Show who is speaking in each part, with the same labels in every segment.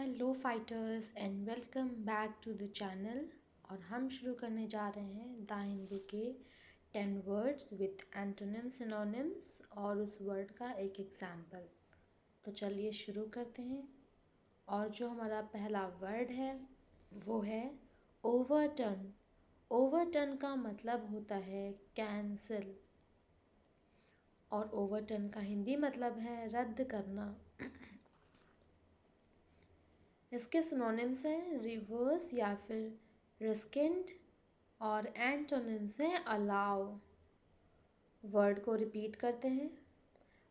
Speaker 1: Hello fighters and welcome back to the channel. और हम शुरू करने जा रहे हैं द हिंदी के 10 वर्ड्स विथ एंटोनिम सिनोनिम्स और उस वर्ड का एक एग्जाम्पल। तो चलिए शुरू करते हैं। और जो हमारा पहला वर्ड है वो है ओवरटर्न। ओवरटर्न का मतलब होता है कैंसिल और ओवरटर्न का हिंदी मतलब है रद्द करना। इसके सिनोनिम्स हैं रिवर्स या फिर रिस्किंड और एंटोनिम्स हैं अलाउ। वर्ड को रिपीट करते हैं।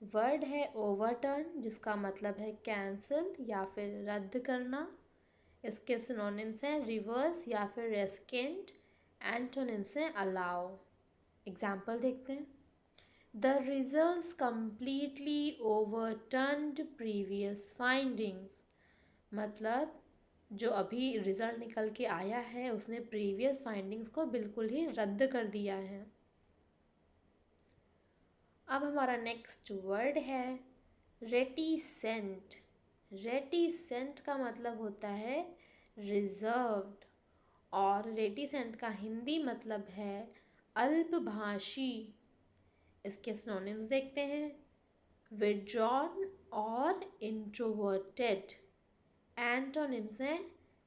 Speaker 1: वर्ड है ओवरटर्न जिसका मतलब है कैंसिल या फिर रद्द करना। इसके सिनोनिम्स हैं रिवर्स या फिर रिस्किंड, एंटोनिम्स हैं अलाउ। एग्जाम्पल देखते हैं। The results completely overturned previous findings। मतलब जो अभी रिज़ल्ट निकल के आया है उसने प्रीवियस फाइंडिंग्स को बिल्कुल ही रद्द कर दिया है। अब हमारा नेक्स्ट वर्ड है रेटिसेंट। रेटिसेंट का मतलब होता है रिजर्व्ड और रेटिसेंट का हिंदी मतलब है अल्पभाषी। इसके सिनोनिम्स देखते हैं। विथड्रॉन और इंट्रोवर्टेड। एंटोनिम्स हैं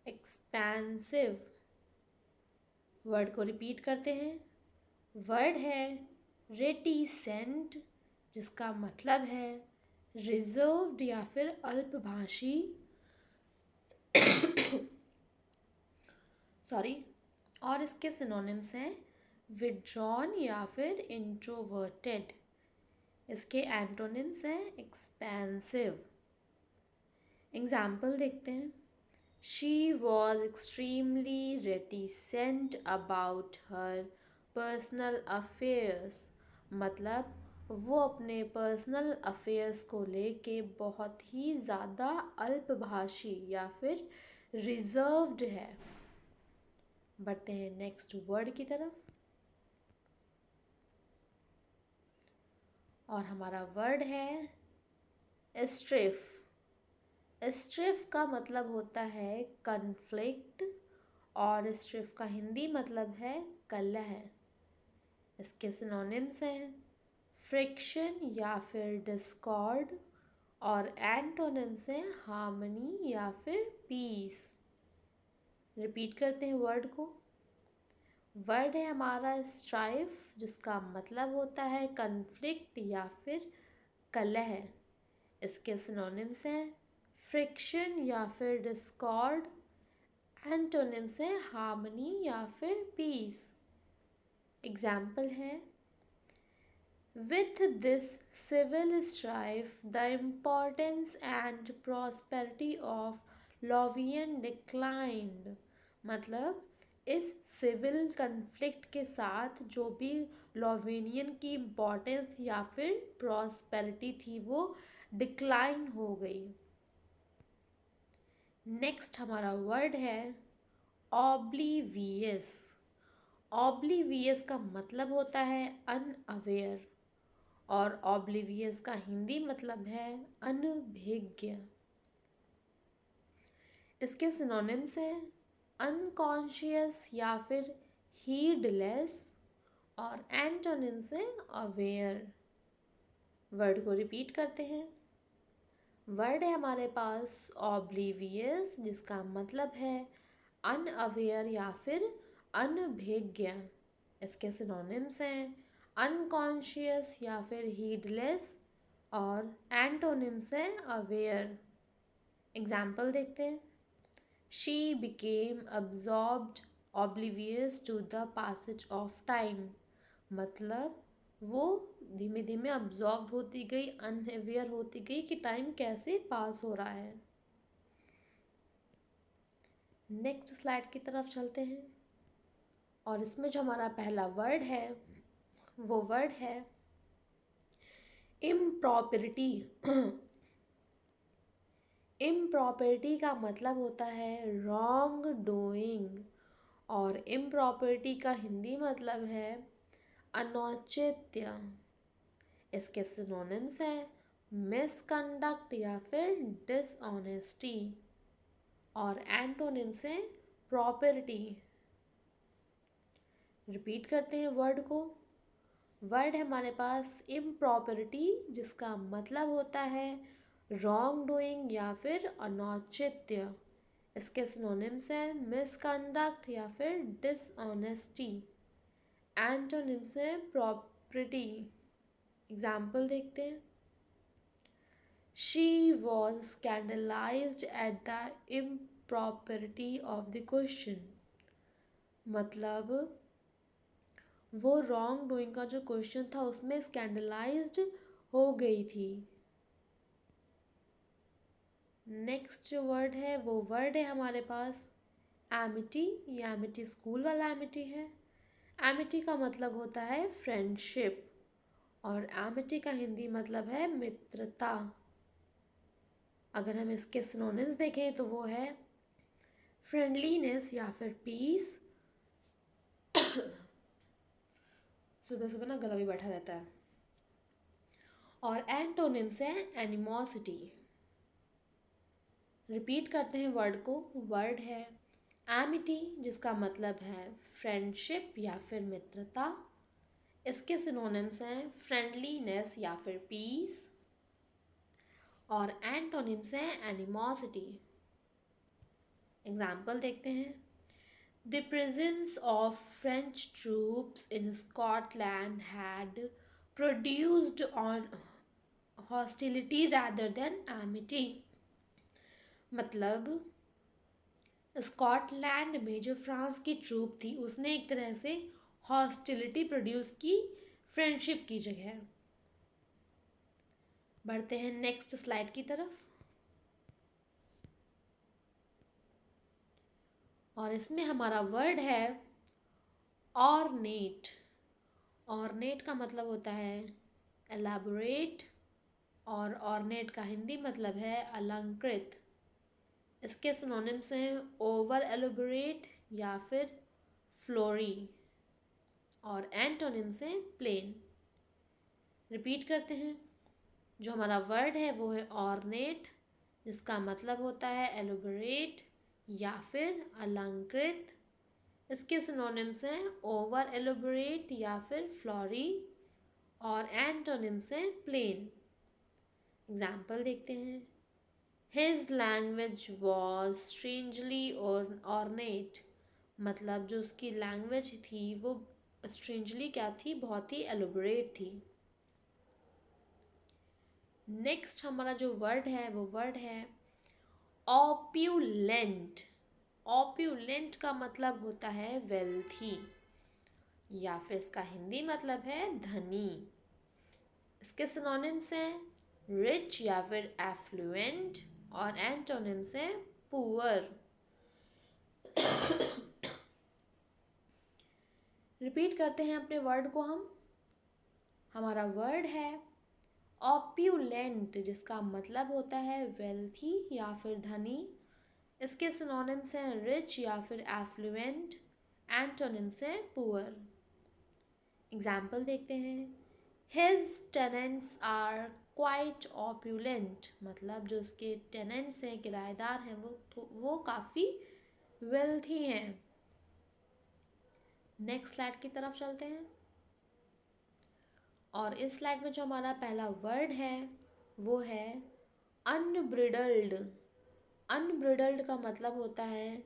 Speaker 1: एक्सपेंसिव। वर्ड को रिपीट करते हैं। वर्ड है रेटिसेंट जिसका मतलब है रिजर्व्ड या फिर अल्पभाषी सॉरी। और इसके सिनोनिम्स हैं विथड्रॉन या फिर इंट्रोवर्टेड। इसके एंटोनिम्स हैं एक्सपेंसिव। एग्जाम्पल देखते हैं। She was extremely reticent about her personal affairs। मतलब वो अपने पर्सनल अफेयर्स को लेके बहुत ही ज़्यादा अल्पभाषी या फिर रिजर्व्ड है। बढ़ते हैं नेक्स्ट वर्ड की तरफ। और हमारा वर्ड है स्ट्रिफ। स्ट्रिफ का मतलब होता है कन्फ्लिक्ट और स्ट्रिफ का हिंदी मतलब है कलह। इसके सिनोनिम्स हैं फ्रिक्शन या फिर डिस्कॉर्ड और एंटोनिम्स हैं हार्मनी या फिर पीस। रिपीट करते हैं वर्ड को। वर्ड है हमारा स्ट्राइफ जिसका मतलब होता है कन्फ्लिक्ट या फिर कलह। इसके सिनोनिम्स हैं फ्रिक्शन या फिर डिस्कॉर्ड, एंटोनिम्स हैं हार्मनी या फिर पीस। एग्जाम्पल है with this civil strife the importance and prosperity of लोवियन डिक्लाइंड। मतलब इस सिविल कन्फ्लिक्ट के साथ जो भी लोवेनियन की इम्पोर्टेंस या फिर प्रॉस्पेरिटी थी वो डिक्लाइन हो गई। नेक्स्ट हमारा वर्ड है ऑब्लीवियस। ऑब्लीवियस का मतलब होता है अनअवेयर और ऑब्लीवियस का हिंदी मतलब है अनभिज्ञ। इसके सिनोनिम्स हैं अनकॉन्शियस या फिर हीडलेस और एंटोनिम्स हैं अवेयर। वर्ड को रिपीट करते हैं। वर्ड है हमारे पास ऑब्लीवियस जिसका मतलब है अनअवेयर या फिर अनभिज्ञ। इसके सिनोनिम्स हैं अनकॉन्शियस या फिर हीडलेस और एंटोनिम्स हैं अवेयर। एग्जाम्पल देखते हैं। She became absorbed oblivious to the passage of time. मतलब वो धीमे धीमे अब्जॉर्ब होती गई, अनअवेयर होती गई कि टाइम कैसे पास हो रहा है। नेक्स्ट स्लाइड की तरफ चलते हैं। और इसमें जो हमारा पहला वर्ड है वो वर्ड है इम्प्रॉपर्टी। इम्प्रॉपर्टी का मतलब होता है रॉन्ग डूइंग और इम्प्रॉपर्टी का हिंदी मतलब है अनौचित्य। इसके सिनोनिम्स हैं मिसकंडक्ट या फिर डिसऑनेस्टी। और एंटोनिम्स हैं प्रॉपर्टी। रिपीट करते हैं वर्ड को। वर्ड है हमारे पास इम्प्रॉपर्टी, जिसका मतलब होता है रॉन्ग डूइंग या फिर अनौचित्य। इसके सिनोनिम्स हैं मिसकंडक्ट या फिर डिसऑनेस्टी। एंटोनिम्स हैं प्रॉपर्टी। एग्जाम्पल देखते हैं। She was scandalized at the impropriety of the question। मतलब वो रॉन्ग डूइंग का जो क्वेश्चन था उसमें स्कैंडलाइज्ड हो गई थी। नेक्स्ट वर्ड है, वो वर्ड है हमारे पास एमिटी। ये एमिटी स्कूल वाला एमिटी है। एमिटी का मतलब होता है फ्रेंडशिप, और एमिटी का हिंदी मतलब है मित्रता। अगर हम इसके सिनोनिम्स देखें तो वो है फ्रेंडलीनेस या फिर पीस। सुबह सुबह ना गला भी बैठा रहता है। और एंटोनिम्स है एनिमोसिटी। रिपीट करते हैं वर्ड को। वर्ड है एमिटी, जिसका मतलब है फ्रेंडशिप या फिर मित्रता। इसके सिनोनिम्स हैं फ्रेंडलीनेस या फिर पीस, और एंटोनिम्स हैं एनिमोसिटी। एग्जाम्पल देखते हैं। The presence of French troops in Scotland had produced on hostility rather than amity। मतलब स्कॉटलैंड में जो फ्रांस की ट्रूप थी उसने एक तरह से हॉस्टिलिटी प्रोड्यूस की फ्रेंडशिप की जगह। बढ़ते हैं नेक्स्ट स्लाइड की तरफ। और इसमें हमारा वर्ड है ऑर्नेट। ऑर्नेट का मतलब होता है एलैबोरेट, और ऑर्नेट का हिंदी मतलब है अलंकृत। इसके सिनोनिम्स हैं ओवर एलोबोरेट या फिर फ्लोरी, और एंटोनिम्स हैं प्लेन। रिपीट करते हैं। जो हमारा वर्ड है वो है ऑर्नेट, जिसका मतलब होता है एलोबोरेट या फिर अलंकृत। इसके सिनोनिम्स हैं ओवर एलोबोरेट या फिर फ्लोरी, और एंटोनिम्स हैं प्लेन। एग्जाम्पल देखते हैं। His language was strangely ornate। मतलब जो उसकी लैंग्वेज थी वो स्ट्रेंजली क्या थी, बहुत ही एलोबरेट थी। नेक्स्ट हमारा जो वर्ड है वो वर्ड है ऑप्यूलेंट। ऑप्यूलेंट का मतलब होता है वेल्थी, या फिर इसका हिंदी मतलब है धनी। इसके सिनोनिम्स हैं रिच या फिर एफ्लुएंट, और एंटोनिम्स हैं पुअर। रिपीट करते हैं अपने वर्ड को हम। हमारा वर्ड है ऑप्यूलेंट, जिसका मतलब होता है वेल्थी या फिर धनी। इसके सिनोनिम्स हैं रिच या फिर एफ्लुएंट, एंटोनिम्स हैं पुअर। एग्जाम्पल देखते हैं। His tenants are quite opulent। मतलब जो उसके टेनेंट्स हैं, किराएदार हैं, वो काफ़ी वेल्थी हैं। नेक्स्ट स्लाइड की तरफ चलते हैं। और इस स्लाइड में जो हमारा पहला वर्ड है वो है अनब्रिडल्ड। अनब्रिडल्ड का मतलब होता है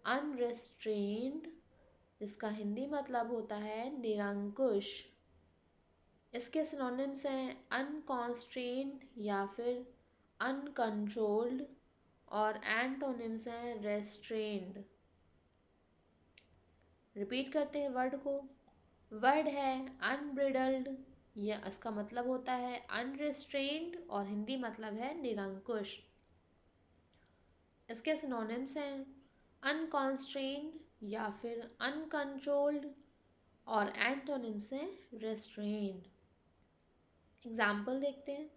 Speaker 1: अनरेस्ट्रेन्ड, जिसका हिंदी मतलब होता है निरंकुश। इसके सिनोनिम्स हैं अनकॉन्स्ट्रेन्ड या फिर अनकंट्रोल्ड, और एंटोनिम्स हैं रेस्ट्रेन्ड। रिपीट करते हैं वर्ड को। वर्ड है अनब्रिडल्ड, या इसका मतलब होता है अनरेस्ट्रेन्ड, और हिंदी मतलब है निरंकुश। इसके सिनोनिम्स हैं अनकॉन्स्ट्रेन्ड या फिर अनकंट्रोल्ड, और एंटोनिम्स हैं रेस्ट्रेन्ड। एग्जाम्पल देखते हैं।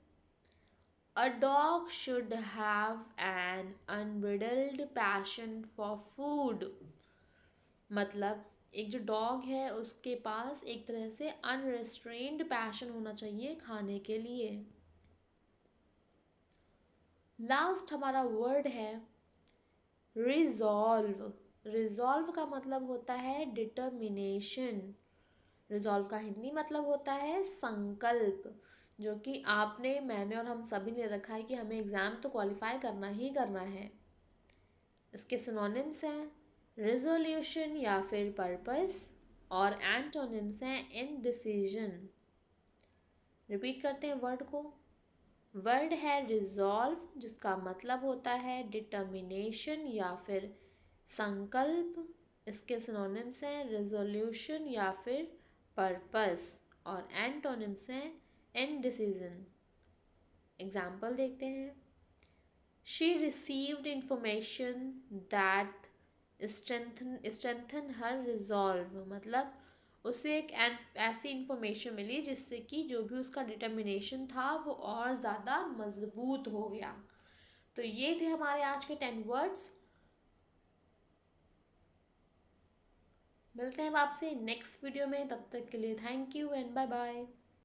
Speaker 1: A dog should have an unbridled passion for food। मतलब एक जो डॉग है उसके पास एक तरह से अनरेस्ट्रेन्ड पैशन होना चाहिए खाने के लिए। लास्ट हमारा वर्ड है रिजॉल्व, रिजॉल्व का मतलब होता है डिटर्मिनेशन। रिजॉल्व का हिंदी मतलब होता है संकल्प, जो कि आपने, मैंने और हम सभी ने रखा है कि हमें एग्ज़ाम तो क्वालिफाई करना ही करना है। इसके सिनोनिम्स हैं रिजोल्यूशन या फिर पर्पस, और एंटोनिम्स हैं इनडिसीजन। रिपीट करते हैं वर्ड को। वर्ड है रिजॉल्व, जिसका मतलब होता है डिटर्मिनेशन या फिर संकल्प। इसके सिनोनिम्स हैं रिजोल्यूशन या फिर पर्पस, और एंटोनिम्स हैं इनडिसीजन। एग्जाम्पल देखते हैं। She received information that strengthen her resolve, मतलब उसे एक ऐसी इंफॉर्मेशन मिली जिससे कि जो भी उसका डिटर्मिनेशन था वो और ज़्यादा मजबूत हो गया। तो ये थे हमारे आज के 10 वर्ड्स। मिलते हैं आपसे नेक्स्ट वीडियो में, तब तक के लिए thank you and bye bye.